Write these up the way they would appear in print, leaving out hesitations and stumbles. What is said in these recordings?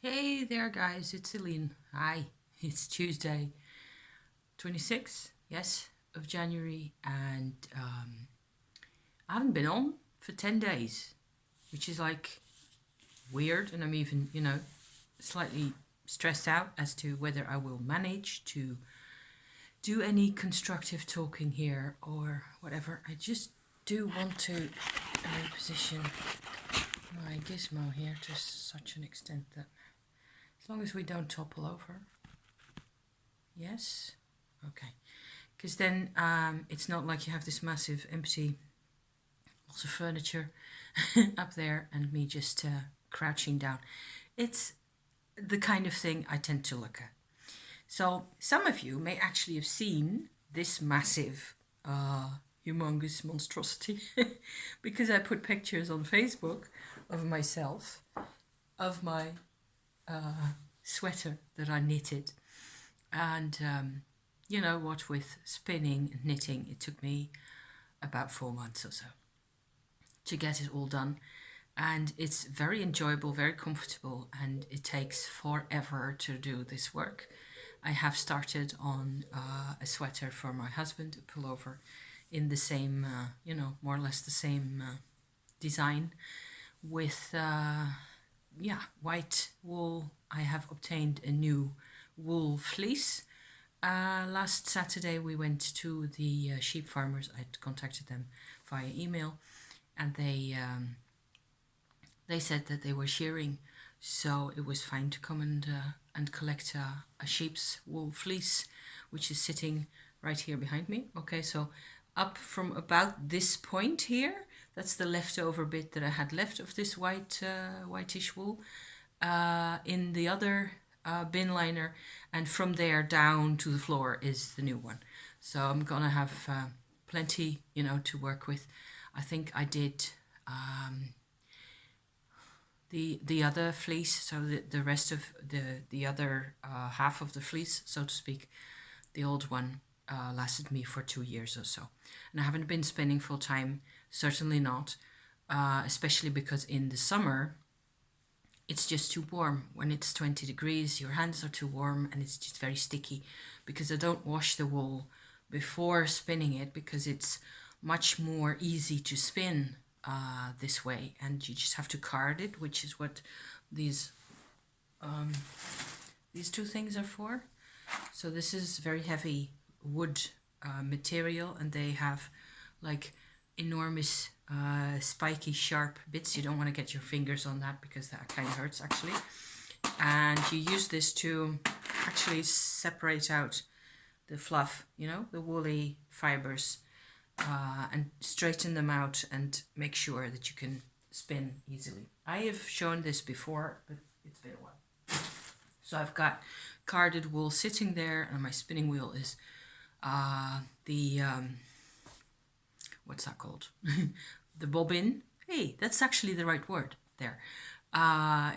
Hey there, guys, it's Celine. Hi, it's Tuesday, 26th, yes, of January, and I haven't been on for 10 days, which is like weird, and I'm even, slightly stressed out as to whether I will manage to do any constructive talking here or whatever. I just do want to reposition my gizmo here to such an extent that as long as we don't topple over. Yes? Okay. Because then it's not like you have this massive empty, lots of furniture up there and me just crouching down. It's the kind of thing I tend to look at. So some of you may actually have seen this massive, humongous monstrosity because I put pictures on Facebook of myself, of my sweater that I knitted. And you know what, with spinning and knitting, it took me about 4 months or so to get it all done. And it's very enjoyable, very comfortable, and it takes forever to do this work. I have started on a sweater for my husband, a pullover in the same, more or less the same design with, white wool. I have obtained a new wool fleece. Last Saturday we went to the sheep farmers. I'd contacted them via email, and they said that they were shearing, so it was fine to come and collect a sheep's wool fleece, which is sitting right here behind me. Okay, so up from about this point here, that's the leftover bit that I had left of this whitish wool in the other bin liner, and from there down to the floor is the new one. So I'm gonna have plenty, to work with. I think I did the other fleece, so the rest of the other half of the fleece, so to speak, the old one lasted me for 2 years or so, and I haven't been spinning full time, certainly not, especially because in the summer it's just too warm. When it's 20 degrees, your hands are too warm and it's just very sticky, because I don't wash the wool before spinning it, because it's much more easy to spin this way, and you just have to card it, which is what these two things are for. So this is very heavy wood material, and they have like enormous spiky sharp bits. You don't want to get your fingers on that because that kind of hurts actually. And you use this to actually separate out the fluff, the woolly fibers, and straighten them out and make sure that you can spin easily. I have shown this before, but it's been a while. So I've got carded wool sitting there, and my spinning wheel is the what's that called? The bobbin. Hey, that's actually the right word there.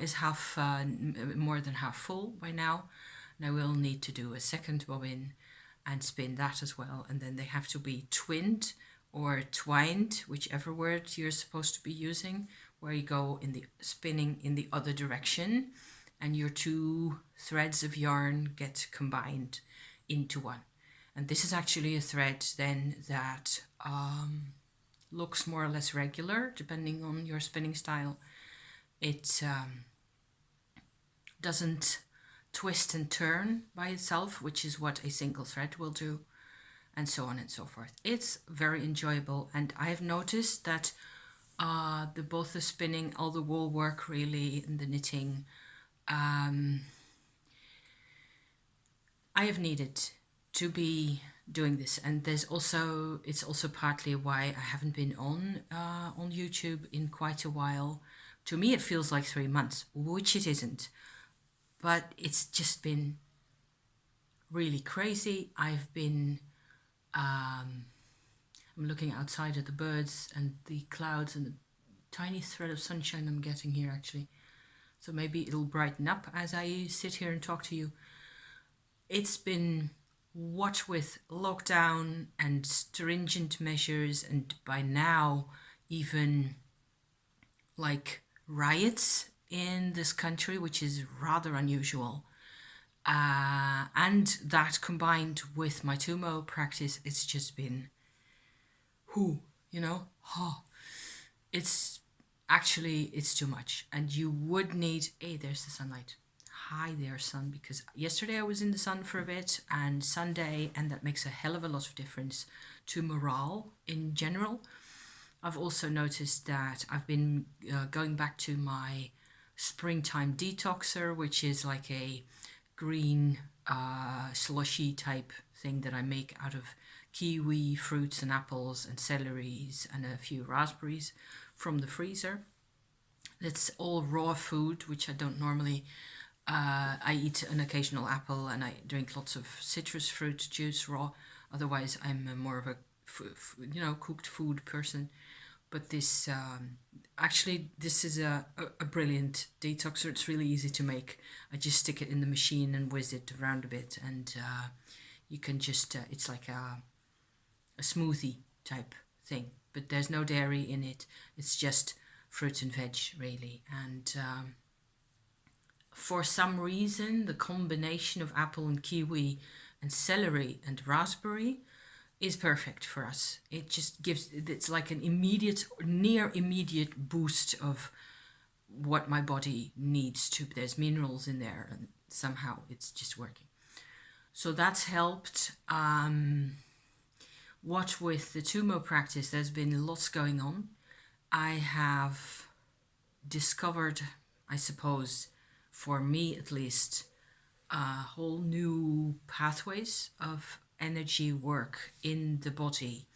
Is half more than half full by now, and I will need to do a second bobbin and spin that as well. And then they have to be twinned or twined, whichever word you're supposed to be using, where you go in the spinning in the other direction, and your two threads of yarn get combined into one. And this is actually a thread then that looks more or less regular depending on your spinning style. It doesn't twist and turn by itself, which is what a single thread will do, and so on and so forth. It's very enjoyable, and I have noticed that both the spinning, all the wool work really, and the knitting, I have needed to be doing this, and it's also partly why I haven't been on YouTube in quite a while. To me it feels like 3 months, which it isn't, but it's just been really crazy. I've been I'm looking outside at the birds and the clouds and the tiny thread of sunshine I'm getting here actually, so maybe it'll brighten up as I sit here and talk to you. It's been, what with lockdown and stringent measures, and by now even like riots in this country, which is rather unusual. And that combined with my Tummo practice, it's just been who, you know, oh, it's it's too much. And you would need, hey, there's the sunlight. Hi there, sun, because yesterday I was in the sun for a bit and Sunday, and that makes a hell of a lot of difference to morale in general. I've also noticed that I've been going back to my springtime detoxer, which is like a green slushy type thing that I make out of kiwi fruits and apples and celeries and a few raspberries from the freezer. It's all raw food, which I don't normally. I eat an occasional apple and I drink lots of citrus fruit juice raw. Otherwise, I'm more of a cooked food person. But this is a brilliant detoxer. It's really easy to make. I just stick it in the machine and whiz it around a bit, and you can just it's like a smoothie type thing. But there's no dairy in it. It's just fruit and veg really. And for some reason, the combination of apple and kiwi and celery and raspberry is perfect for us. It just gives, it's like an immediate, near immediate boost of what my body needs to. There's minerals in there, and somehow it's just working. So that's helped. What with the Tummo practice, there's been lots going on. I have discovered, I suppose, for me at least, whole new pathways of energy work in the body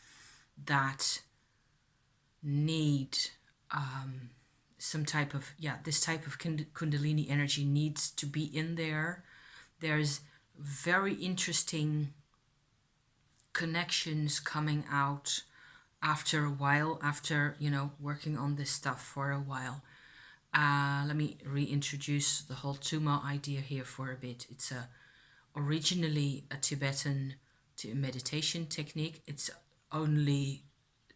that need some type of, this type of kundalini energy needs to be in there. There's very interesting connections coming out after a while, after, working on this stuff for a while. Let me reintroduce the whole Tummo idea here for a bit. It's originally a Tibetan meditation technique. It's only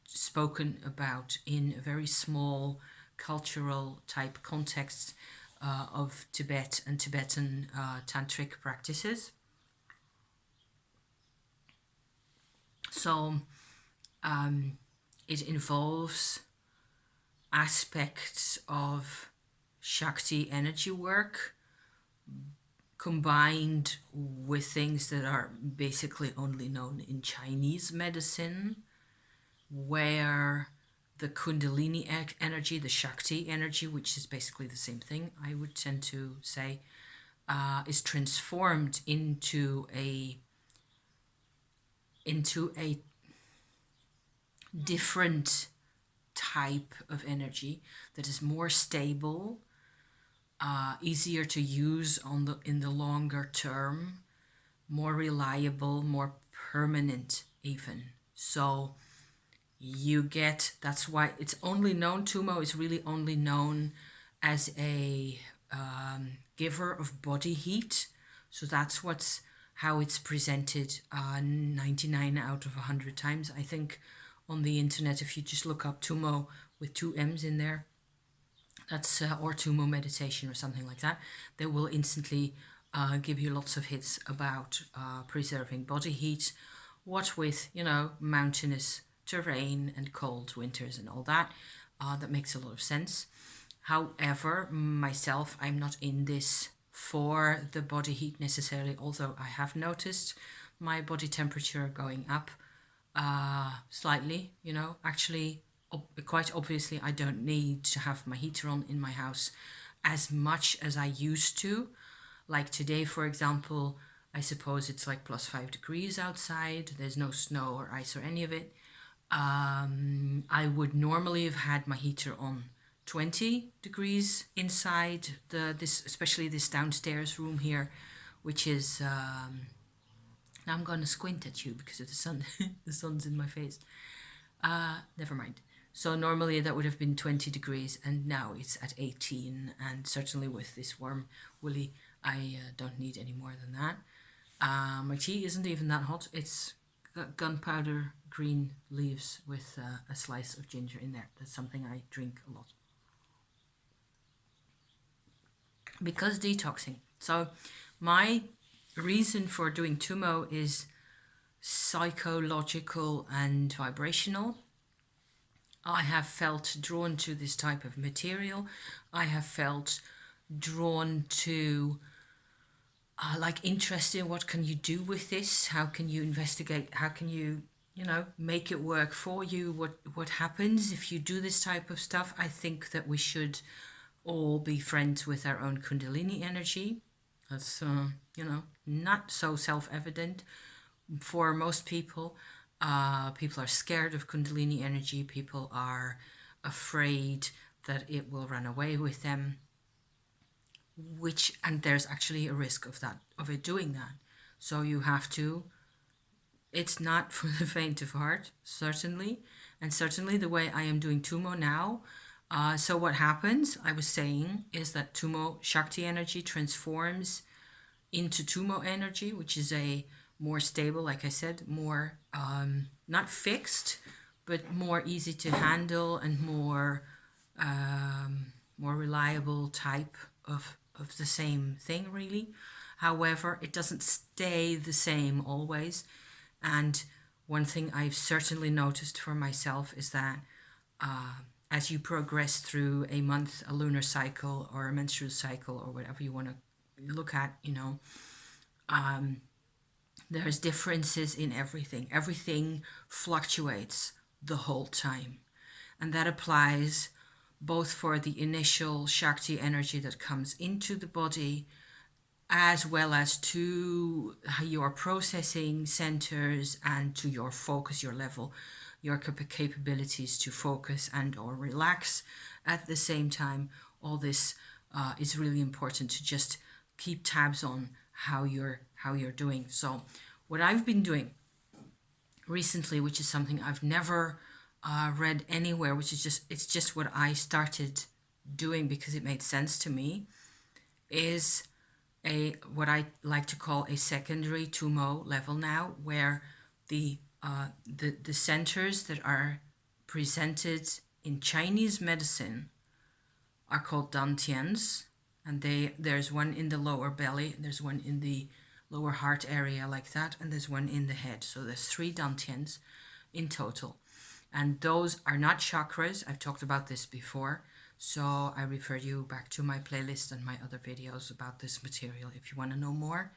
spoken about in a very small cultural type context of Tibet and Tibetan tantric practices. So it involves aspects of Shakti energy work combined with things that are basically only known in Chinese medicine, where the Kundalini energy, the Shakti energy, which is basically the same thing, I would tend to say, is transformed into a different type of energy that is more stable, easier to use in the longer term, more reliable, more permanent even. So that's why it's only known, Tummo is really only known as a giver of body heat. So that's how it's presented 99 out of 100 times, I think, on the internet. If you just look up Tummo with two M's in there, that's or Tummo meditation or something like that, they will instantly give you lots of hits about preserving body heat, what with, mountainous terrain and cold winters and all that. That makes a lot of sense. However, myself, I'm not in this for the body heat necessarily, although I have noticed my body temperature going up slightly. Actually, quite obviously, I don't need to have my heater on in my house as much as I used to. Like today, for example, I suppose it's like +5 degrees outside. There's no snow or ice or any of it. I would normally have had my heater on 20 degrees inside especially this downstairs room here, which is now I'm going to squint at you because of the sun. The sun's in my face. Never mind. So normally that would have been 20 degrees and now it's at 18, and certainly with this warm woolly, I don't need any more than that. My tea isn't even that hot. It's got gunpowder green leaves with a slice of ginger in there. That's something I drink a lot. because detoxing. So my reason for doing Tummo is psychological and vibrational. I have felt drawn to this type of material. I have felt drawn to like interested in what can you do with this? How can you investigate? How can you, make it work for you? What happens if you do this type of stuff? I think that we should all be friends with our own Kundalini energy. That's not so self-evident for most people. People are scared of Kundalini energy. People are afraid that it will run away with them, and there's actually a risk of it doing that. So you have to. It's not for the faint of heart, certainly, and certainly the way I am doing Tummo now. So what happens? I was saying is that Tummo Shakti energy transforms into Tummo energy, which is a more stable, like I said, more not fixed, but more easy to handle and more reliable type of the same thing, really. However, it doesn't stay the same always. And one thing I've certainly noticed for myself is that as you progress through a month, a lunar cycle, or a menstrual cycle, or whatever you want to look at, there's differences in everything. Everything fluctuates the whole time. And that applies both for the initial Shakti energy that comes into the body, as well as to your processing centers and to your focus, your level, your capabilities to focus and or relax at the same time. All this is really important to just keep tabs on how you're doing. So what I've been doing recently, which is something I've never read anywhere, which is it's just what I started doing because it made sense to me, is what I like to call a secondary Tummo level now, where the centers that are presented in Chinese medicine are called dantians, and there's one in the lower belly, there's one in the lower heart area like that, and there's one in the head. So there's 3 dantians in total, and those are not chakras. I've talked about this before, so I refer you back to my playlist and my other videos about this material if you want to know more.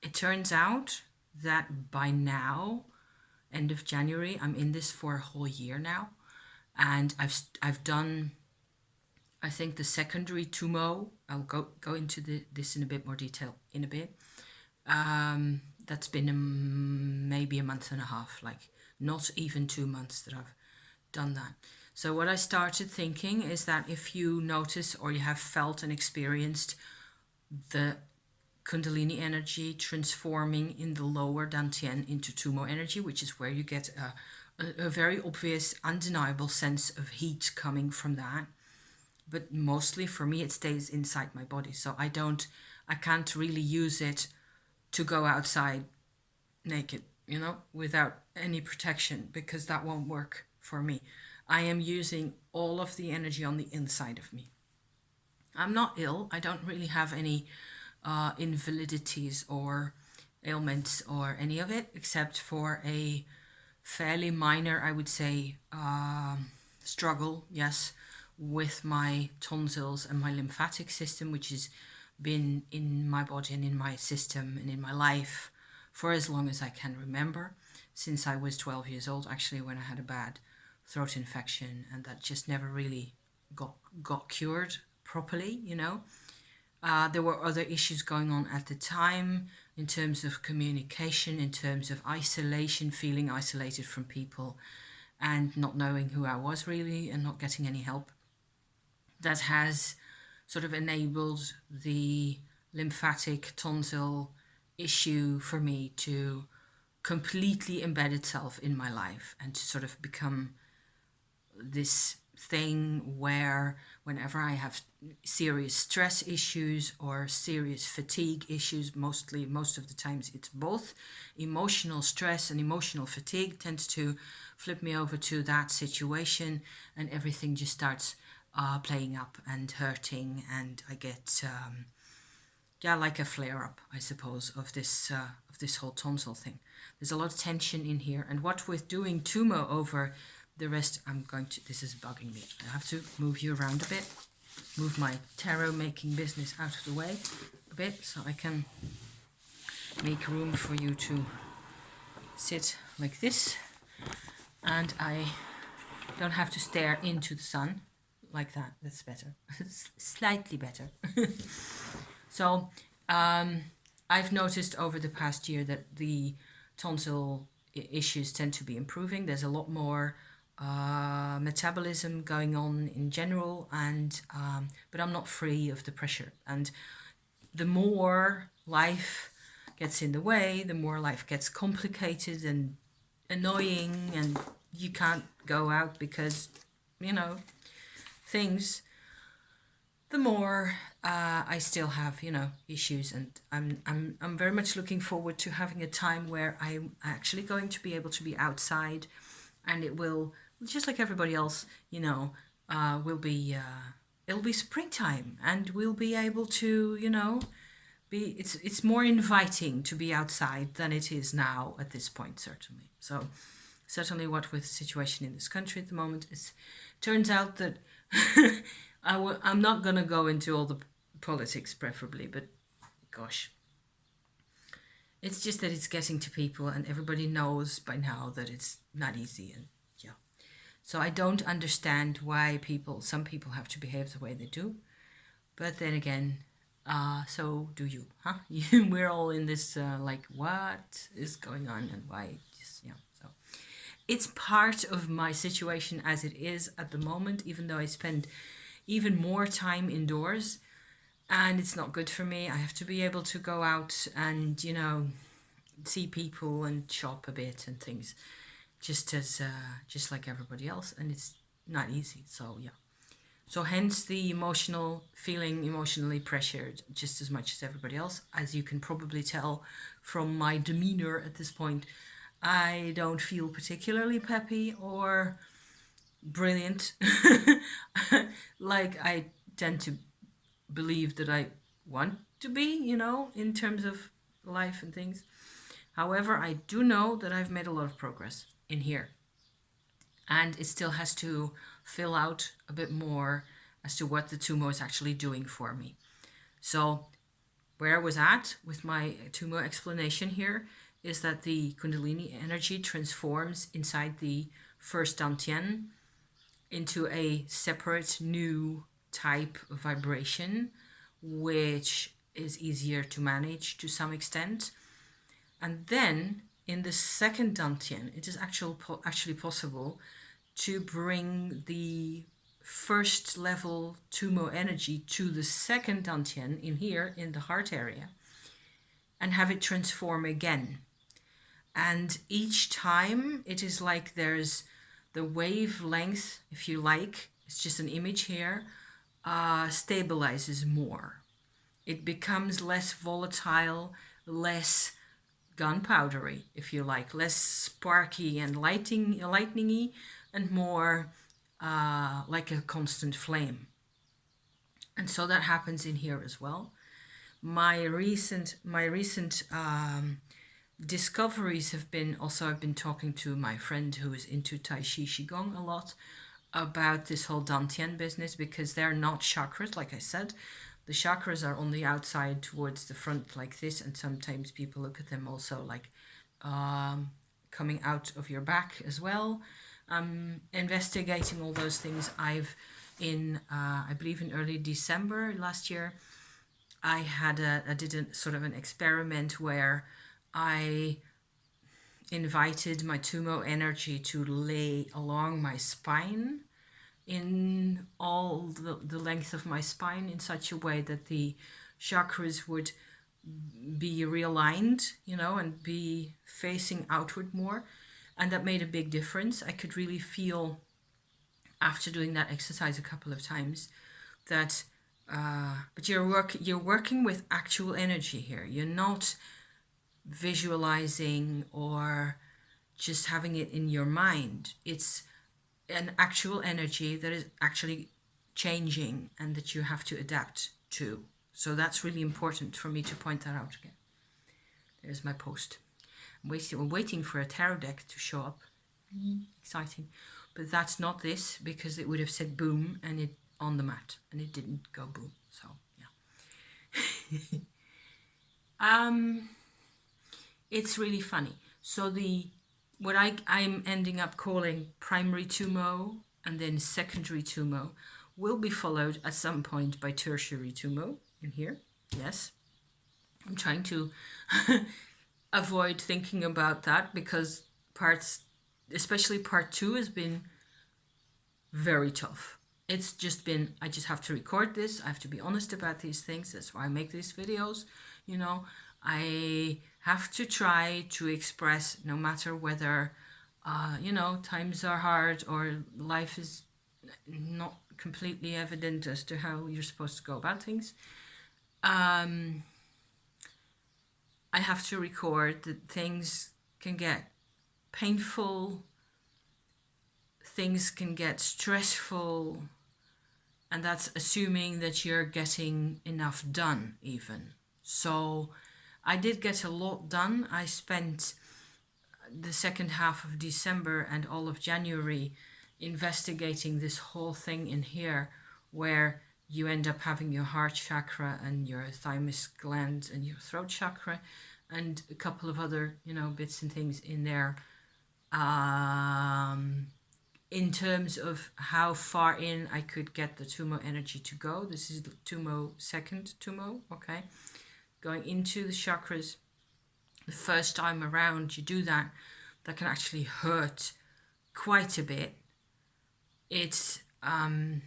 It turns out that by now, end of January, I'm in this for a whole year now, and I've done, I think, the secondary Tummo. I'll go into this in a bit more detail in a bit. That's been maybe a month and a half, like not even 2 months that I've done that. So what I started thinking is that if you notice or you have felt and experienced the Kundalini energy transforming in the lower Dantian into Tummo energy, which is where you get a very obvious, undeniable sense of heat coming from that. But mostly for me, it stays inside my body. So I can't really use it to go outside naked, without any protection, because that won't work for me. I am using all of the energy on the inside of me. I'm not ill. I don't really have any invalidities or ailments or any of it, except for a fairly minor, I would say, struggle, yes, with my tonsils and my lymphatic system, which has been in my body and in my system and in my life for as long as I can remember, since I was 12 years old, actually, when I had a bad throat infection, and that just never really got cured properly. There were other issues going on at the time in terms of communication, in terms of isolation, feeling isolated from people, and not knowing who I was really, and not getting any help. That has sort of enabled the lymphatic tonsil issue for me to completely embed itself in my life and to sort of become this thing where whenever I have serious stress issues or serious fatigue issues, most of the times it's both, emotional stress and emotional fatigue tends to flip me over to that situation, and everything just starts playing up and hurting, and I get yeah, like a flare up, I suppose, of this whole tonsil thing. There's a lot of tension in here, and what with doing Tummo over the rest, I'm going to. This is bugging me. I have to move you around a bit, move my tarot making business out of the way a bit, so I can make room for you to sit like this, and I don't have to stare into the sun like that. That's better, slightly better. So I've noticed over the past year that the tonsil issues tend to be improving. There's a lot more metabolism going on in general, and but I'm not free of the pressure. And the more life gets in the way, the more life gets complicated and annoying, and you can't go out because, you know, things, the more I still have, you know, issues, and I'm very much looking forward to having a time where I'm actually going to be able to be outside, and it will, just like everybody else, you know, will be it'll be springtime, and we'll be able to, you know, be it's more inviting to be outside than it is now at this point, certainly. So certainly what with the situation in this country at the moment, it turns out that I'm not going to go into all the politics preferably, but gosh, it's just that it's getting to people, and everybody knows by now that it's not easy, and yeah. So I don't understand why some people have to behave the way they do, but then again, so do you, huh? We're all in this like, what is going on and why? Just, yeah. So it's part of my situation as it is at the moment, even though I spend even more time indoors, and it's not good for me. I have to be able to go out and, you know, see people and shop a bit and things, just like everybody else, and it's not easy. So yeah. So hence the feeling emotionally pressured just as much as everybody else. As you can probably tell from my demeanor at this point, I don't feel particularly peppy or brilliant like I tend to believe that I want to be, you know, in terms of life and things. However, I do know that I've made a lot of progress in here, and it still has to fill out a bit more as to what the Tummo is actually doing for me. So where I was at with my Tummo explanation here is that the Kundalini energy transforms inside the first Dantian into a separate new type of vibration, which is easier to manage to some extent. And then in the second Dantian, it is actually possible to bring the first level Tummo energy to the second Dantian in here in the heart area and have it transform again. And each time it is like there's the wavelength, if you like, it's just an image here, stabilizes more. It becomes less volatile, less gunpowdery, if you like, less sparky and lightningy, and more like a constant flame. And so that happens in here as well. My recent discoveries have been also, I've been talking to my friend who is into Tai Chi Qigong a lot about this whole Dantian business, because they're not chakras, like I said. The chakras are on the outside towards the front like this, and sometimes people look at them also like coming out of your back as well. Investigating all those things. I believe in early December last year, I did a sort of an experiment where I invited my Tummo energy to lay along my spine, in all the length of my spine, in such a way that the chakras would be realigned, you know, and be facing outward more. And that made a big difference. I could really feel, after doing that exercise a couple of times, that but you're working with actual energy here. You're not visualizing or just having it in your mind. It's an actual energy that is actually changing and that you have to adapt to. So that's really important for me to point that out again. There's my post. I'm waiting for a tarot deck to show up. Exciting. But that's not this, because it would have said boom and it on the mat, and it didn't go boom. So yeah. It's really funny. So what I'm ending up calling primary Tummo and then secondary Tummo will be followed at some point by tertiary Tummo in here. Yes. I'm trying to avoid thinking about that, because especially part 2 has been very tough. It's just been, I just have to record this. I have to be honest about these things. That's why I make these videos. You know, I have to try to express, no matter whether, times are hard or life is not completely evident as to how you're supposed to go about things. I have to record that things can get painful, things can get stressful, and that's assuming that you're getting enough done even. So I did get a lot done. I spent the second half of December and all of January investigating this whole thing in here, where you end up having your heart chakra and your thymus gland and your throat chakra and a couple of other, bits and things in there. In terms of how far in I could get the Tummo energy to go. This is the second Tummo, okay? Going into the chakras. The first time around you do that, that can actually hurt quite a bit. It's, can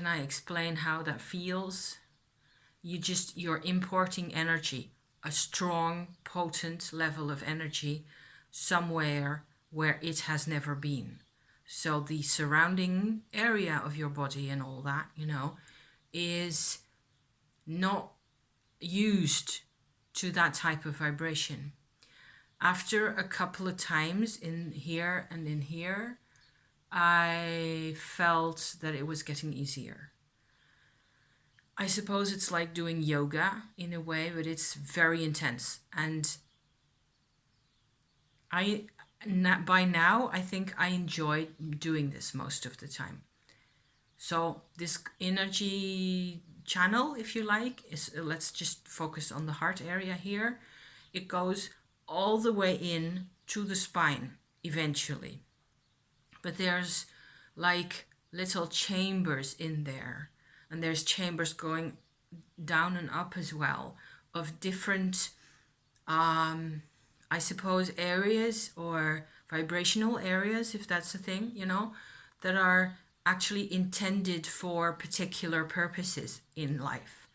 I explain how that feels? You're importing energy, a strong, potent level of energy somewhere where it has never been. So the surrounding area of your body and all that, is not used to that type of vibration. After a couple of times in here and in here, I felt that it was getting easier. I suppose it's like doing yoga in a way, but it's very intense. And by now, I think I enjoy doing this most of the time. So this energy channel, if you like, is, let's just focus on the heart area here. It goes all the way in to the spine eventually. But there's like little chambers in there, and there's chambers going down and up as well of different I suppose areas or vibrational areas, if that's a thing, that are actually intended for particular purposes in life.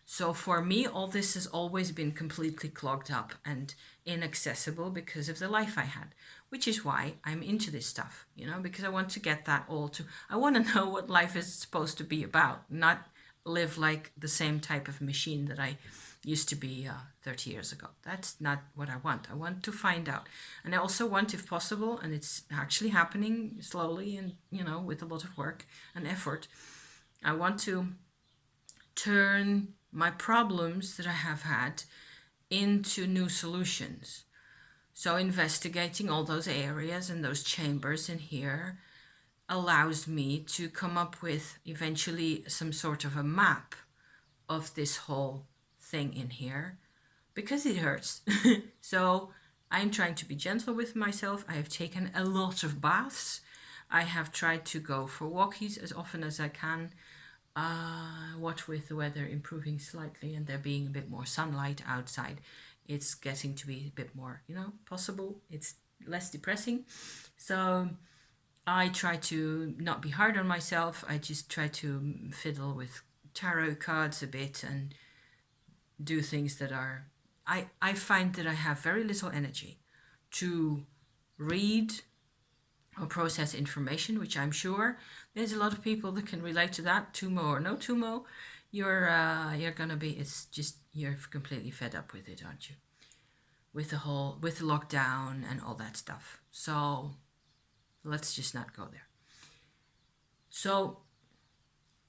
So for me, all this has always been completely clogged up and inaccessible because of the life I had, which is why I'm into this stuff, because I want to get that I want to know what life is supposed to be about, not live like the same type of machine that I used to be 30 years ago. That's not what I want. I want to find out. And I also want, if possible, and it's actually happening slowly and, with a lot of work and effort, I want to turn my problems that I have had into new solutions. So investigating all those areas and those chambers in here allows me to come up with eventually some sort of a map of this whole thing in here, because it hurts. So I'm trying to be gentle with myself. I have taken a lot of baths. I have tried to go for walkies as often as I can. What with the weather improving slightly and there being a bit more sunlight outside, it's getting to be a bit more, possible. It's less depressing. So I try to not be hard on myself. I just try to fiddle with tarot cards a bit and do things that are... I find that I have very little energy to read or process information, which I'm sure there's a lot of people that can relate to that. Tummo or no Tummo, you're gonna be... It's just, you're completely fed up with it, aren't you? With the lockdown and all that stuff. So let's just not go there. So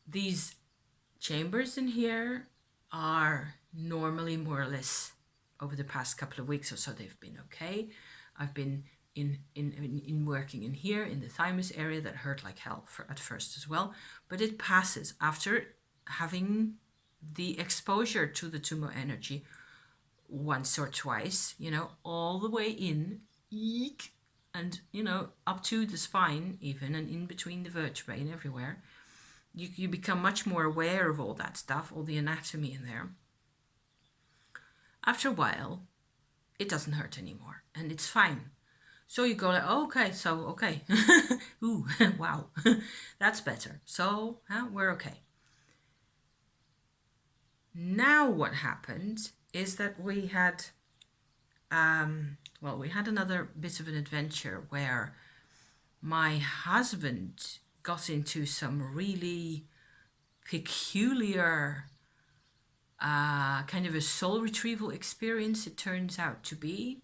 these chambers in here are normally more or less over the past couple of weeks or so they've been okay. I've been in working in here in the thymus area that hurt like hell at first as well, but it passes after having the exposure to the tumor energy once or twice, all the way in, eek, and up to the spine even, and in between the vertebrae and everywhere. You become much more aware of all that stuff, all the anatomy in there. After a while, it doesn't hurt anymore and it's fine. So you go like, oh, okay. Ooh, wow, that's better. So we're okay. Now what happened is that we had another bit of an adventure where my husband got into some really peculiar kind of a soul retrieval experience, it turns out to be.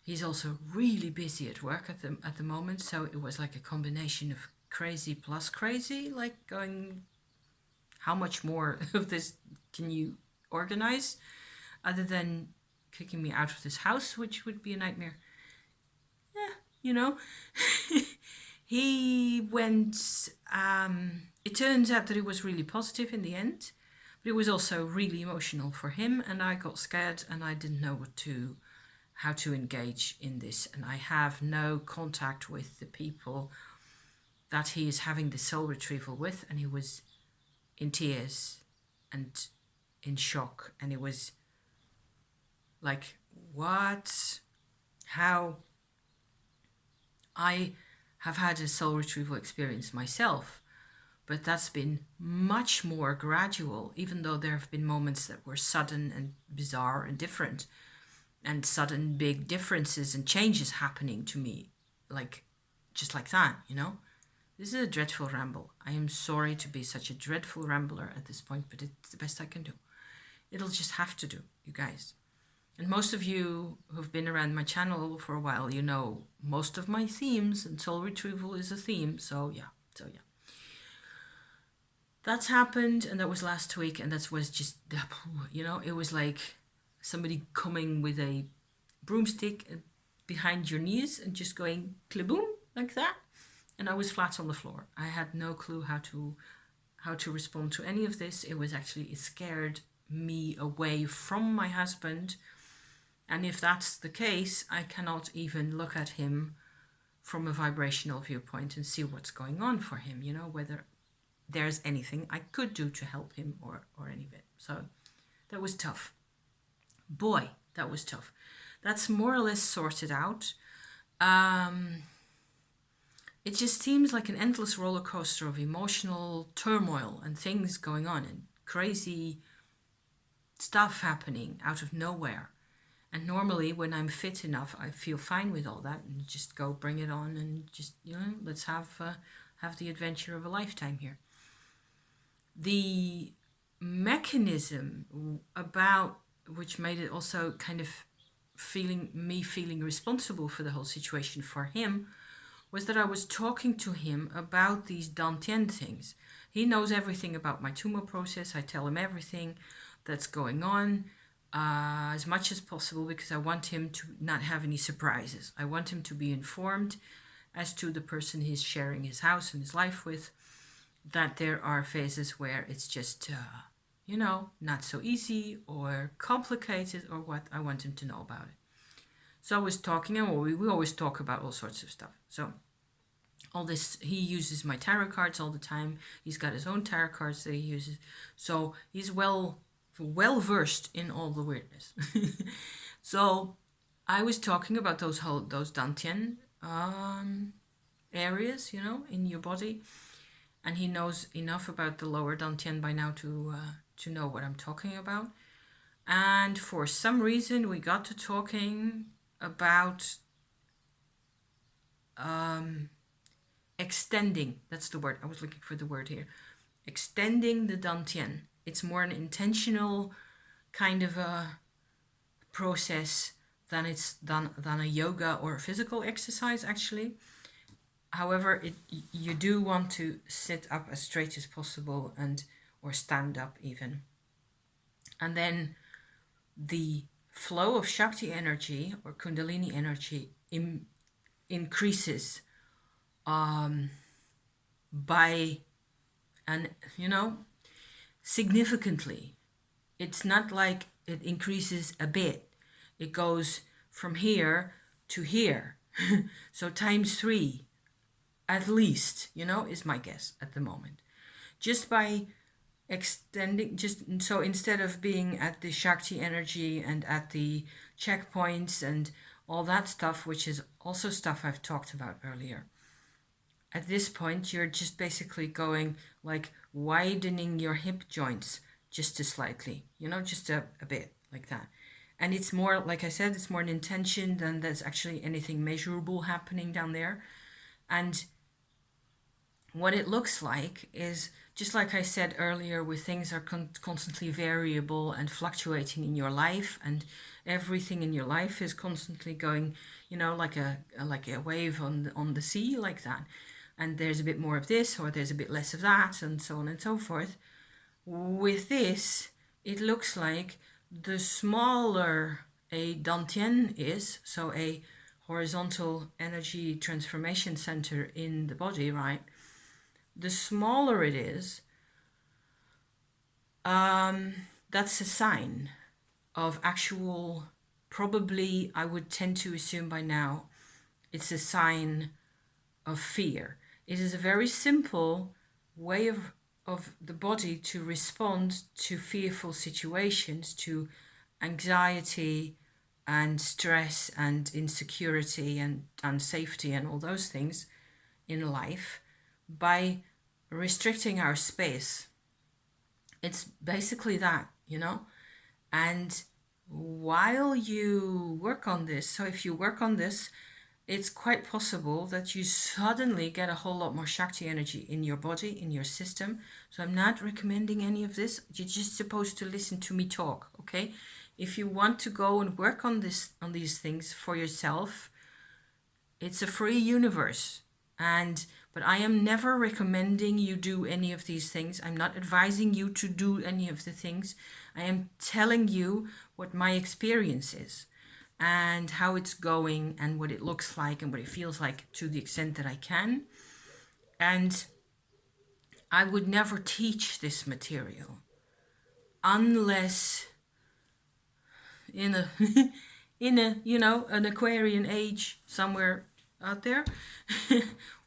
He's also really busy at work at the moment, so it was like a combination of crazy plus crazy, like going, how much more of this can you organize other than kicking me out of this house, which would be a nightmare. Yeah. He went, it turns out that it was really positive in the end, but it was also really emotional for him, and I got scared and I didn't know how to engage in this, and I have no contact with the people that he is having the soul retrieval with, and he was in tears and in shock, and it was like, what? How? I have had a soul retrieval experience myself, but that's been much more gradual, even though there have been moments that were sudden and bizarre and different, and sudden big differences and changes happening to me, like just like that. This is a dreadful ramble. I am sorry to be such a dreadful rambler at this point, but it's the best I can do. It'll just have to do, you guys. And most of you who've been around my channel for a while, you know most of my themes, and soul retrieval is a theme. So yeah. That's happened, and that was last week, and that was just, it was like somebody coming with a broomstick behind your knees and just going klaboom like that, and I was flat on the floor. I had no clue how to respond to any of this. It scared me away from my husband, and if that's the case, I cannot even look at him from a vibrational viewpoint and see what's going on for him, whether there's anything I could do to help him or any bit. So that was tough. Boy, that was tough. That's more or less sorted out. It just seems like an endless roller coaster of emotional turmoil and things going on and crazy stuff happening out of nowhere. And normally when I'm fit enough, I feel fine with all that and just go bring it on and just, let's have the adventure of a lifetime here. The mechanism about which made it also kind of feeling responsible for the whole situation for him was that I was talking to him about these Dantian things. He knows everything about my tumor process. I tell him everything that's going on as much as possible, because I want him to not have any surprises. I want him to be informed as to the person he's sharing his house and his life with, that there are phases where it's just, not so easy or complicated or what. I want him to know about it. So I was talking, and we always talk about all sorts of stuff. So all this, he uses my tarot cards all the time. He's got his own tarot cards that he uses. So he's well versed in all the weirdness. So I was talking about those Dantian areas, in your body. And he knows enough about the lower Dantian by now to know what I'm talking about. And for some reason, we got to talking about extending. That's the word. I was looking for the word here. Extending the Dantian. It's more an intentional kind of a process than a yoga or a physical exercise, actually. However, you do want to sit up as straight as possible, and or stand up even. And then the flow of Shakti energy or Kundalini energy increases by, and significantly. It's not like it increases a bit. It goes from here to here. So times three, at least, is my guess at the moment. Just by extending, just so instead of being at the Shakti energy and at the checkpoints and all that stuff, which is also stuff I've talked about earlier, at this point you're just basically going like widening your hip joints just a slightly, just a bit like that. And it's more, like I said, it's more an intention than there's actually anything measurable happening down there. And what it looks like is just like I said earlier, with things are constantly variable and fluctuating in your life, and everything in your life is constantly going, like a wave on the sea, like that. And there's a bit more of this, or there's a bit less of that, and so on and so forth. With this, it looks like the smaller a Dantian is, so a horizontal energy transformation center in the body, right? The smaller it is, that's a sign of actual, probably, I would tend to assume by now, it's a sign of fear. It is a very simple way of the body to respond to fearful situations, to anxiety and stress and insecurity and unsafety and all those things in life, by restricting our space. It's basically that, And while you work on this, so if you work on this, it's quite possible that you suddenly get a whole lot more Shakti energy in your body, in your system. So I'm not recommending any of this. You're just supposed to listen to me talk, okay? If you want to go and work on these things for yourself, it's a free universe. But I am never recommending you do any of these things. I'm not advising you to do any of the things. I am telling you what my experience is and how it's going and what it looks like and what it feels like to the extent that I can. And I would never teach this material unless in a in a an Aquarian age somewhere out there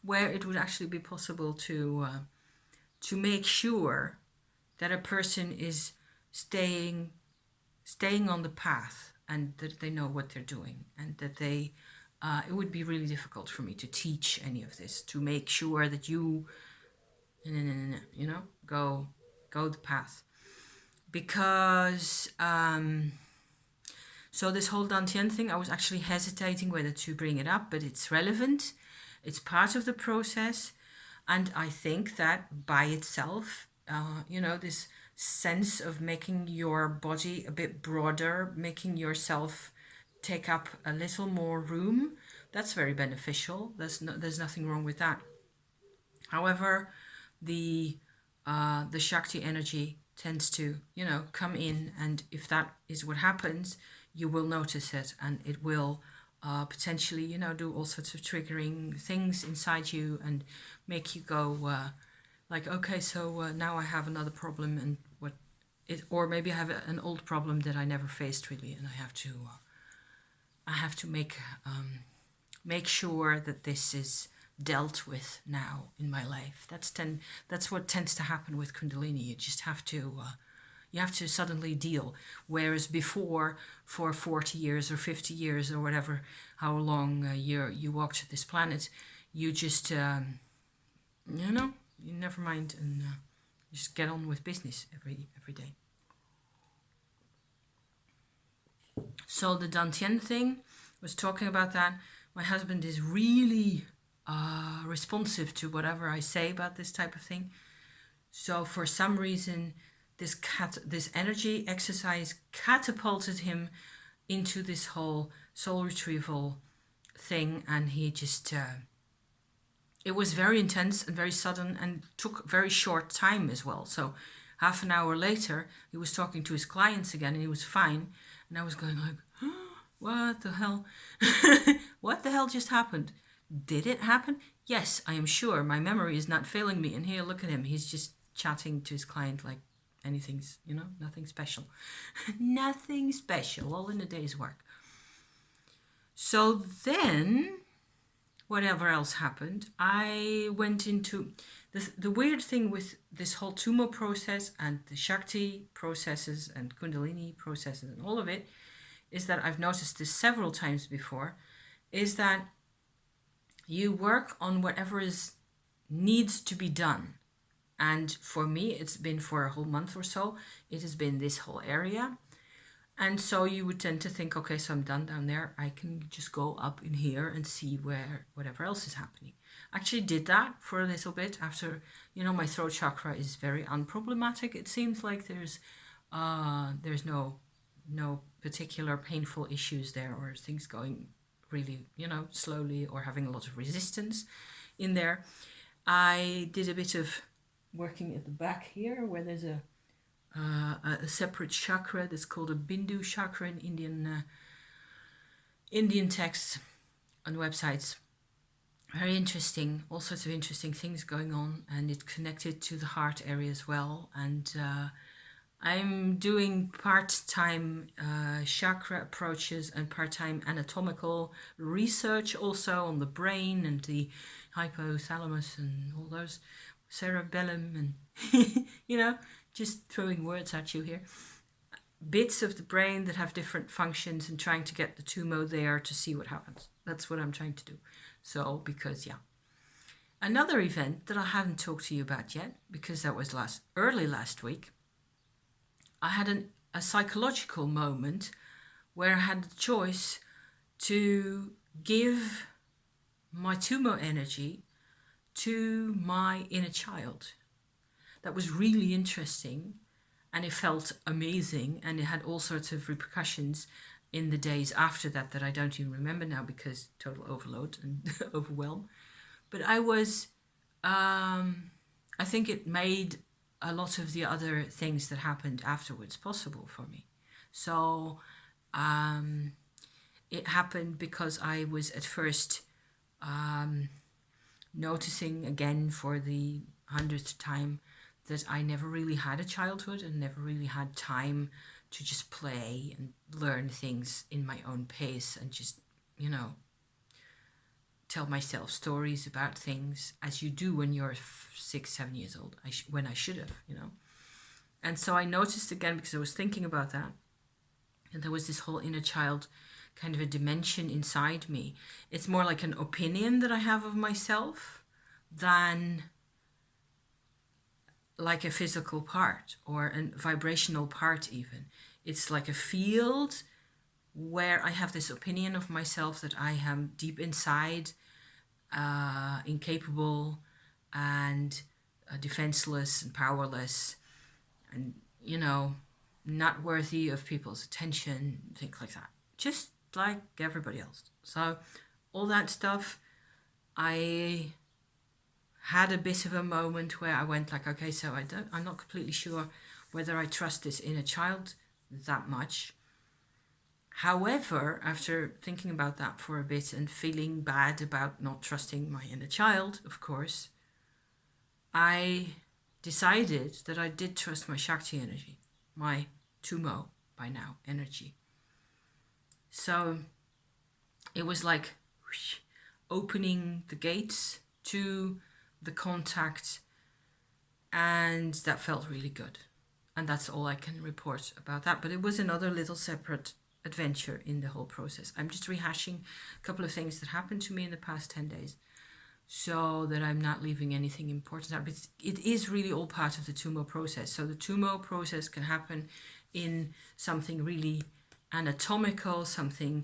where it would actually be possible to make sure that a person is staying on the path, and that they know what they're doing, and that they it would be really difficult for me to teach any of this, to make sure that you go the path, because so this whole Dantian thing, I was actually hesitating whether to bring it up, but it's relevant. It's part of the process. And I think that by itself, this sense of making your body a bit broader, making yourself take up a little more room, that's very beneficial. There's nothing wrong with that. However, the Shakti energy tends to, come in, and if that is what happens, you will notice it, and it will potentially, do all sorts of triggering things inside you and make you go like, okay, so now I have another problem, and what it, or maybe I have an old problem that I never faced really, and I have to make sure that this is dealt with now in my life. That's what tends to happen with Kundalini. You have to suddenly deal. Whereas before, for 40 years or 50 years or whatever, how long you walked this planet, you just, you never mind, and just get on with business every day. So the Dantian thing, was talking about that. My husband is really responsive to whatever I say about this type of thing. So for some reason, this energy exercise catapulted him into this whole soul retrieval thing, and he just it was very intense and very sudden and took very short time as well. So half an hour later, he was talking to his clients again and he was fine. And I was going like, what the hell? What the hell just happened? Did it happen? Yes, I am sure. My memory is not failing me. And here, look at him. He's just chatting to his client like anything's, nothing special. Nothing special, all in a day's work. So then whatever else happened, I went into the weird thing with this whole Tummo process and the Shakti processes and Kundalini processes and all of it is that I've noticed this several times before, is that you work on whatever is needs to be done. And for me, it's been for a whole month or so. It has been this whole area. And so you would tend to think, okay, so I'm done down there. I can just go up in here and see where whatever else is happening. Actually did that for a little bit after, my throat chakra is very unproblematic. It seems like there's no particular painful issues there or things going really, slowly or having a lot of resistance in there. I did a bit of working at the back here where there's a separate chakra that's called a Bindu chakra in Indian texts on websites. Very interesting, all sorts of interesting things going on, and it's connected to the heart area as well. And I'm doing part-time chakra approaches and part-time anatomical research also on the brain and the hypothalamus and all those cerebellum and just throwing words at you here. Bits of the brain that have different functions and trying to get the Tummo there to see what happens. That's what I'm trying to do. So, because, Another event that I haven't talked to you about yet, because that was early last week, I had a psychological moment where I had the choice to give my Tummo energy to my inner child. That was really interesting and it felt amazing, and it had all sorts of repercussions in the days after that I don't even remember now because total overload and overwhelm. But I think it made a lot of the other things that happened afterwards possible for me. So it happened because I was at first noticing again for the 100th time that I never really had a childhood and never really had time to just play and learn things in my own pace and just, tell myself stories about things as you do when you're 6, 7 years old, when I should have, And so I noticed again, because I was thinking about that, and there was this whole inner child kind of a dimension inside me. It's more like an opinion that I have of myself than like a physical part or a vibrational part even. It's like a field where I have this opinion of myself that I am deep inside incapable and defenseless and powerless and, not worthy of people's attention, things like that. Just like everybody else. So all that stuff, I had a bit of a moment where I went like, okay, so I'm not completely sure whether I trust this inner child that much. However, after thinking about that for a bit and feeling bad about not trusting my inner child, of course, I decided that I did trust my Shakti energy, my Tummo by now energy. So it was like opening the gates to the contact, and that felt really good. And that's all I can report about that. But it was another little separate adventure in the whole process. I'm just rehashing a couple of things that happened to me in the past 10 days so that I'm not leaving anything important out. But it is really all part of the Tummo process. So the Tummo process can happen in something really anatomical, something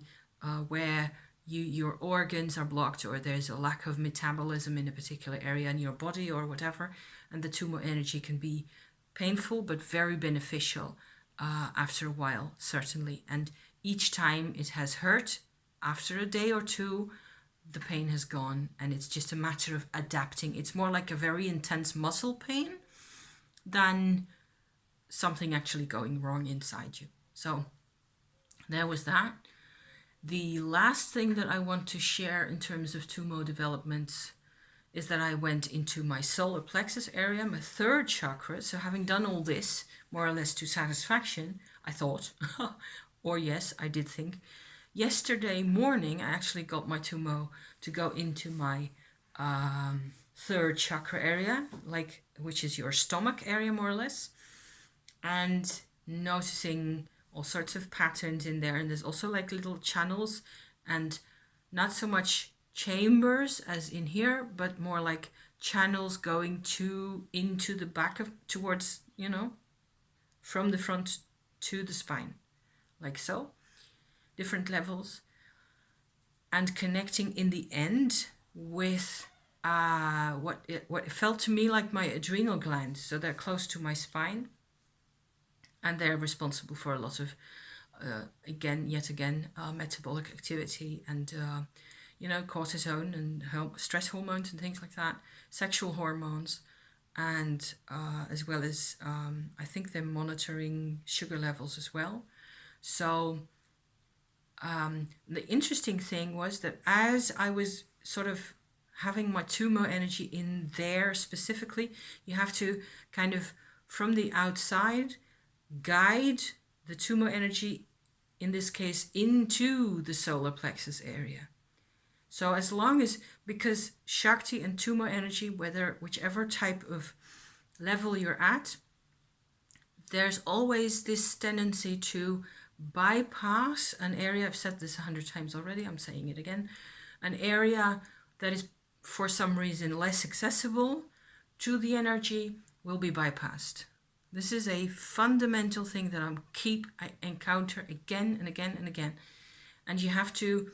where your organs are blocked or there's a lack of metabolism in a particular area in your body or whatever. And the Tummo energy can be painful but very beneficial after a while, certainly. And each time it has hurt, after a day or two, the pain has gone and it's just a matter of adapting. It's more like a very intense muscle pain than something actually going wrong inside you. So there was that. The last thing that I want to share in terms of Tummo developments is that I went into my solar plexus area, my third chakra. So having done all this more or less to satisfaction, I thought, or yes, I did think, yesterday morning I actually got my Tummo to go into my third chakra area, like which is your stomach area more or less, and noticing all sorts of patterns in there. And there's also like little channels and not so much chambers as in here, but more like channels going into the back of towards, from the front to the spine, like so, different levels, and connecting in the end with what felt to me like my adrenal glands. So they're close to my spine, and they're responsible for a lot of yet again metabolic activity and cortisone and stress hormones and things like that, sexual hormones, and as well as I think they're monitoring sugar levels as well. So the interesting thing was that as I was sort of having my Tummo energy in there specifically, you have to kind of from the outside guide the Tummo energy, in this case, into the solar plexus area. So as long as, because Shakti and Tummo energy, whichever type of level you're at, there's always this tendency to bypass an area. I've said this 100 times already, I'm saying it again. An area that is for some reason less accessible to the energy will be bypassed. This is a fundamental thing that I encounter again and again and again. And you have to,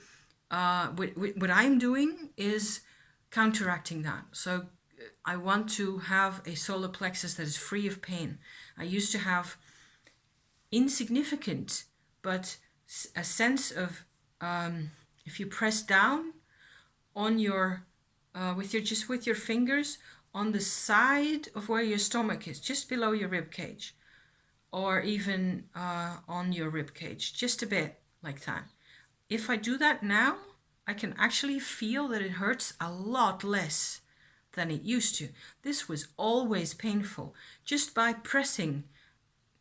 what I'm doing is counteracting that. So I want to have a solar plexus that is free of pain. I used to have insignificant, but a sense of, if you press down on your, with your fingers on the side of where your stomach is, just below your rib cage, or even on your rib cage, just a bit like that. If I do that now, I can actually feel that it hurts a lot less than it used to. This was always painful, just by pressing,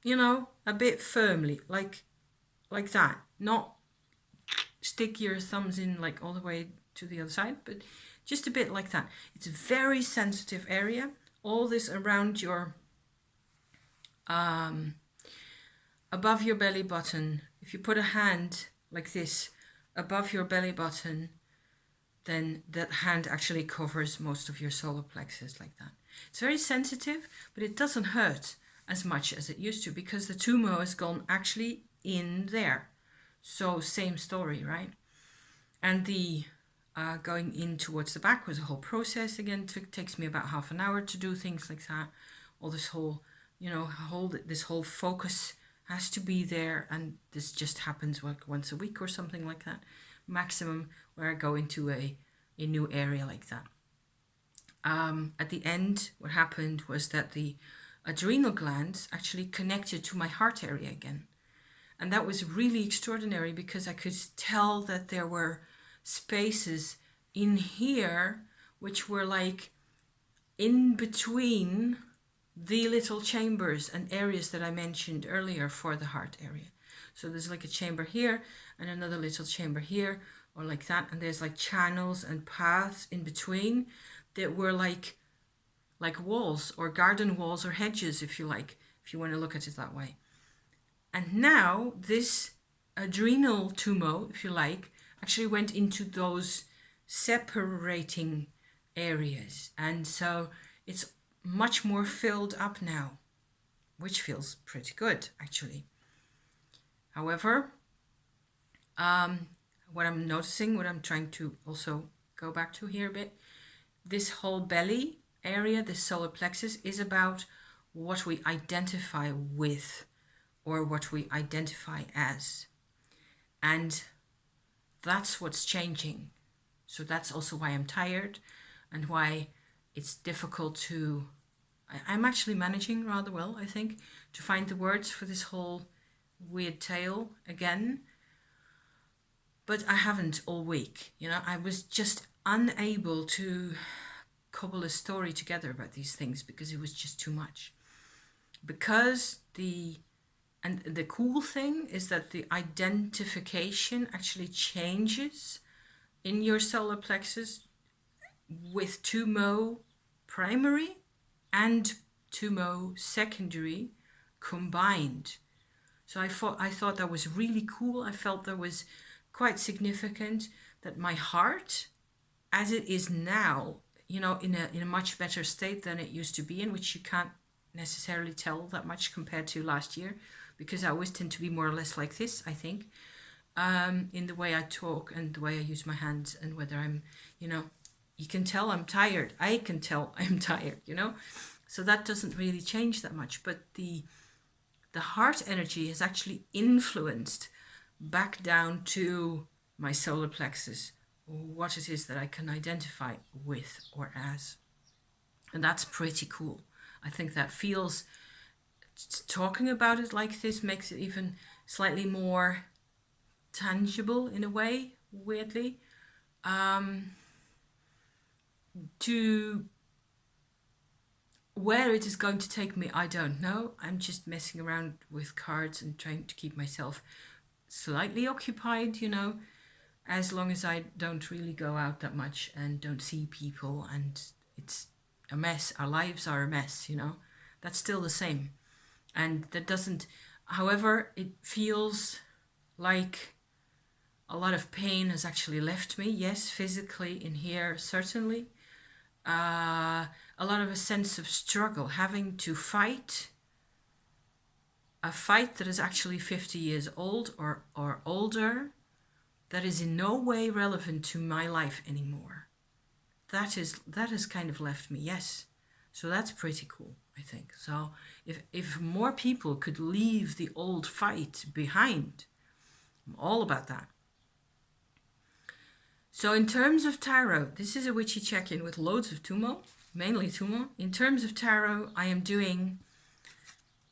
a bit firmly, like that. Not stick your thumbs in like all the way to the other side, but just a bit like that. It's a very sensitive area. All this around your, above your belly button. If you put a hand like this above your belly button, then that hand actually covers most of your solar plexus like that. It's very sensitive, but it doesn't hurt as much as it used to because the Tummo has gone actually in there. So same story, right? And the going in towards the back was a whole process again. Takes me about half an hour to do things like that. All this whole, this whole focus has to be there, and this just happens like once a week or something like that, maximum, where I go into a new area like that. At the end, what happened was that the adrenal glands actually connected to my heart area again. And that was really extraordinary because I could tell that there were spaces in here which were like in between the little chambers and areas that I mentioned earlier for the heart area. So there's like a chamber here and another little chamber here, or like that, and there's like channels and paths in between that were like walls or garden walls or hedges, if you like, if you want to look at it that way. And now this adrenal Tummo, if you like, actually went into those separating areas. And so it's much more filled up now, which feels pretty good, actually. However, what I'm noticing, what I'm trying to also go back to here a bit, this whole belly area, this solar plexus, is about what we identify with or what we identify as. And that's what's changing. So that's also why I'm tired and why it's difficult to. I'm actually managing rather well, I think, to find the words for this whole weird tale again. But I haven't all week. I was just unable to cobble a story together about these things because it was just too much. Because the cool thing is that the identification actually changes in your solar plexus with Tummo primary and Tummo secondary combined. So I thought that was really cool. I felt that was quite significant that my heart, as it is now, in a much better state than it used to be in, which you can't necessarily tell that much compared to last year, because I always tend to be more or less like this, I think, in the way I talk and the way I use my hands, and whether I'm, you can tell I'm tired. I can tell I'm tired. So that doesn't really change that much, but the heart energy has actually influenced back down to my solar plexus, what it is that I can identify with or as. And that's pretty cool. I think that feels, talking about it like this makes it even slightly more tangible in a way, weirdly. To where it is going to take me, I don't know. I'm just messing around with cards and trying to keep myself slightly occupied, as long as I don't really go out that much and don't see people, and it's a mess. Our lives are a mess, That's still the same. And that doesn't, however, it feels like a lot of pain has actually left me. Yes, physically in here, certainly. A lot of a sense of struggle, having to fight a fight that is actually 50 years old or older, that is in no way relevant to my life anymore. That has kind of left me, yes. So that's pretty cool, I think. So if more people could leave the old fight behind, I'm all about that. So in terms of tarot, this is a witchy check-in with loads of Tummo, mainly Tummo. In terms of tarot, I am doing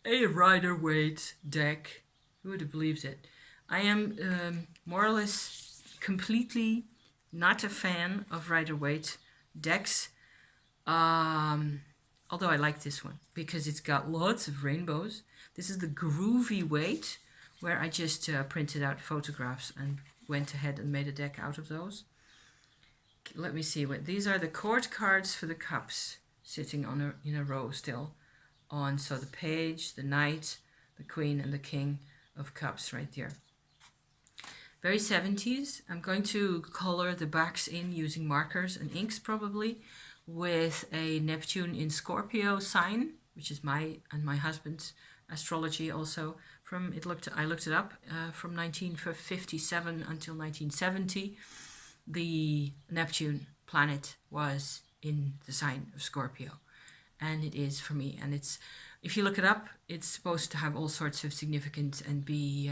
a Rider-Waite deck. Who would have believed it? I am more or less completely not a fan of Rider-Waite decks. Although I like this one because it's got lots of rainbows. This is the Groovy Weight, where I just printed out photographs and went ahead and made a deck out of those. Let me see. These are the court cards for the cups, sitting in a row still. So the page, the knight, the queen, and the king of cups right there. Very 70s. I'm going to color the backs in using markers and inks probably, with a Neptune in Scorpio sign, which is my and my husband's astrology also. I looked it up, from 1957 until 1970. The Neptune planet was in the sign of Scorpio, and it is for me. And if you look it up, it's supposed to have all sorts of significance and be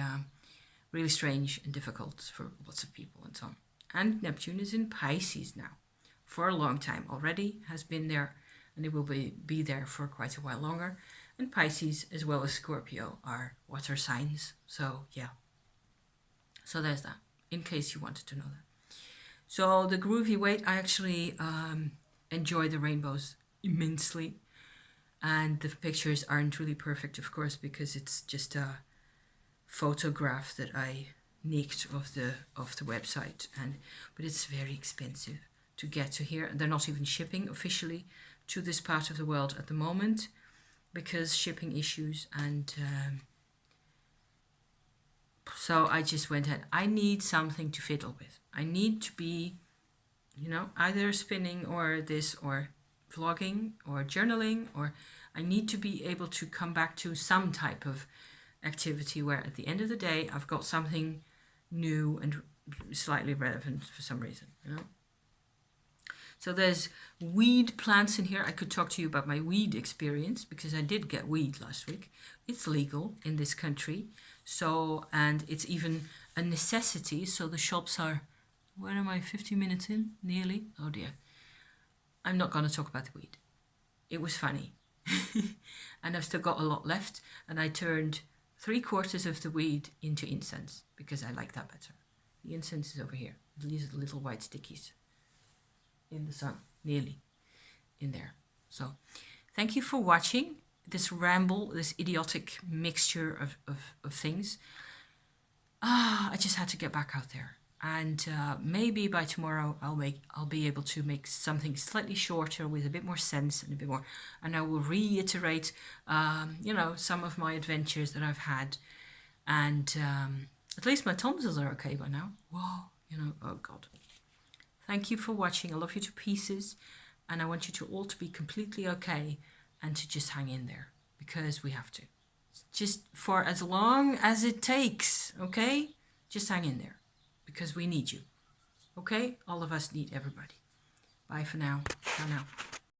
really strange and difficult for lots of people and so on. And Neptune is in Pisces now for a long time already, has been there, and it will be there for quite a while longer. And Pisces as well as Scorpio are water signs. So yeah. So there's that, in case you wanted to know that. So the Groovy Weight, I actually enjoy the rainbows immensely. And the pictures aren't really perfect, of course, because it's just a photograph that I nicked off the website, but it's very expensive to get to here. They're not even shipping officially to this part of the world at the moment because shipping issues, and so I just went ahead. I need something to fiddle with. I need to be, either spinning or this or vlogging or journaling, or I need to be able to come back to some type of activity where at the end of the day I've got something new and slightly relevant for some reason, So there's weed plants in here. I could talk to you about my weed experience because I did get weed last week. It's legal in this country, and it's even a necessity. So the shops are Where am I? 50 minutes in? Nearly? Oh dear. I'm not going to talk about the weed. It was funny. And I've still got a lot left. And I turned 3/4 of the weed into incense because I like that better. The incense is over here. These are the little white stickies in the sun, nearly in there. So thank you for watching this ramble, this idiotic mixture of things. I just had to get back out there. And maybe by tomorrow I'll be able to make something slightly shorter with a bit more sense and a bit more, and I will reiterate some of my adventures that I've had, and at least my tonsils are okay by now. Whoa, oh god. Thank you for watching. I love you to pieces, and I want you to all to be completely okay and to just hang in there because we have to. Just for as long as it takes, okay? Just hang in there because we need you, okay? All of us need everybody. Bye for now. Ciao now.